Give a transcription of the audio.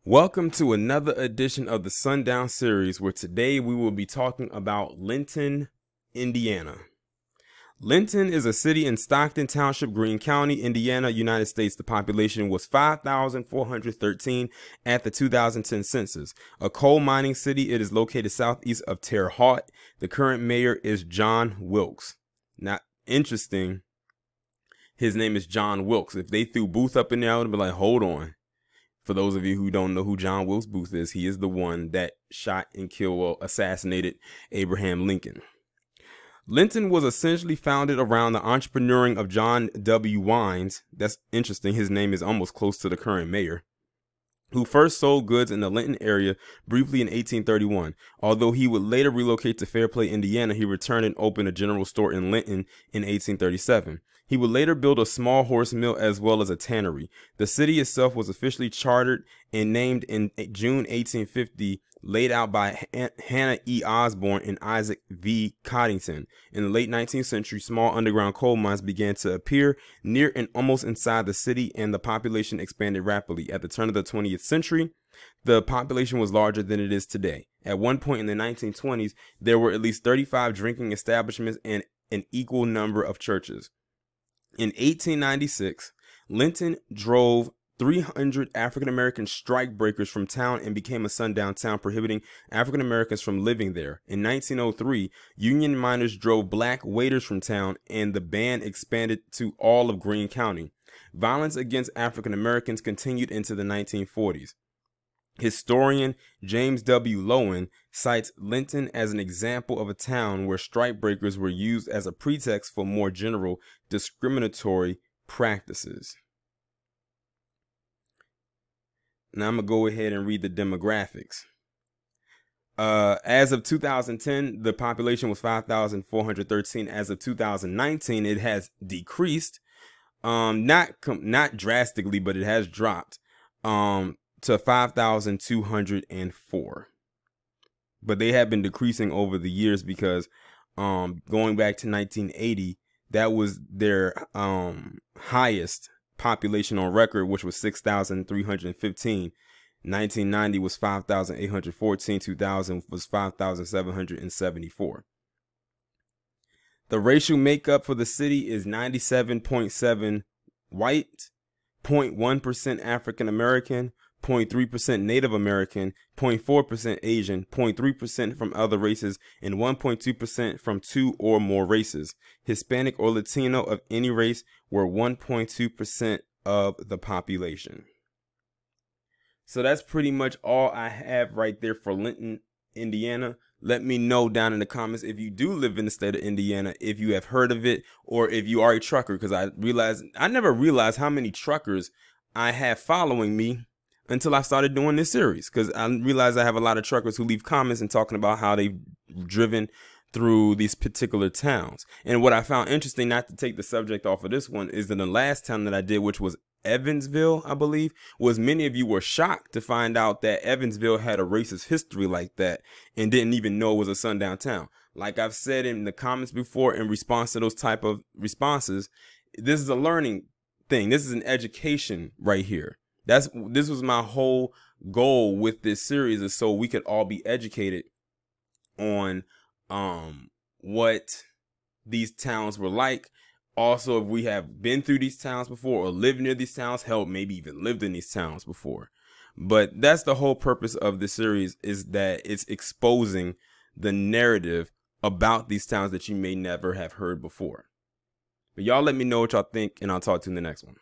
Welcome to another edition of the Sundown series, where today we will be talking about Linton, Indiana. Linton is a city in Stockton Township, Greene County, Indiana, United States. The population was 5,413 at the 2010 census. A coal mining city, it is located southeast of Terre Haute. The current mayor is John Wilkes. Now, interesting, his name is John Wilkes. If they threw Booth up in there, I would be like, hold on. For those of you who don't know who John Wilkes Booth is, he is the one that shot and killed or assassinated Abraham Lincoln. Linton was essentially founded around the entrepreneuring of John W. Wines. That's interesting. His name is almost close to the current mayor, who first sold goods in the Linton area briefly in 1831. Although he would later relocate to Fairplay, Indiana, he returned and opened a general store in Linton in 1837. He would later build a small horse mill as well as a tannery. The city itself was officially chartered and named in June 1850, laid out by Hannah E. Osborne and Isaac V. Coddington. In the late 19th century, small underground coal mines began to appear near and almost inside the city, and the population expanded rapidly. At the turn of the 20th century, the population was larger than it is today. At one point in the 1920s, there were at least 35 drinking establishments and an equal number of churches. In 1896, Linton drove 300 African-American strikebreakers from town and became a sundown town, prohibiting African-Americans from living there. In 1903, Union miners drove black waiters from town, and the ban expanded to all of Greene County. Violence against African-Americans continued into the 1940s. Historian James W. Lowen cites Linton as an example of a town where strikebreakers were used as a pretext for more general discriminatory practices. Now I'm going to go ahead and read the demographics. As of 2010, the population was 5,413. As of 2019, it has decreased, not drastically, but it has dropped to 5,204. But they have been decreasing over the years because going back to 1980, that was their highest population on record, which was 6,315. 1990 was 5,814. 2000 was 5,774. The racial makeup for the city is 97.7 white, 0.1% African American, 0.3% Native American, 0.4% Asian, 0.3% from other races, and 1.2% from two or more races. Hispanic or Latino of any race were 1.2% of the population. So that's pretty much all I have right there for Linton, Indiana. Let me know down in the comments if you do live in the state of Indiana, if you have heard of it, or if you are a trucker, because I never realized how many truckers I have following me until I started doing this series, because I realized I have a lot of truckers who leave comments and talking about how they've driven through these particular towns. And what I found interesting, not to take the subject off of this one, is that the last town that I did, which was Evansville, I believe, was many of you were shocked to find out that Evansville had a racist history like that and didn't even know it was a sundown town. Like I've said in the comments before, in response to those type of responses, this is a learning thing. This is an education right here. This was my whole goal with this series, is so we could all be educated on what these towns were like. Also, if we have been through these towns before or lived near these towns, hell, maybe even lived in these towns before. But that's the whole purpose of this series, is that it's exposing the narrative about these towns that you may never have heard before. But y'all let me know what y'all think, and I'll talk to you in the next one.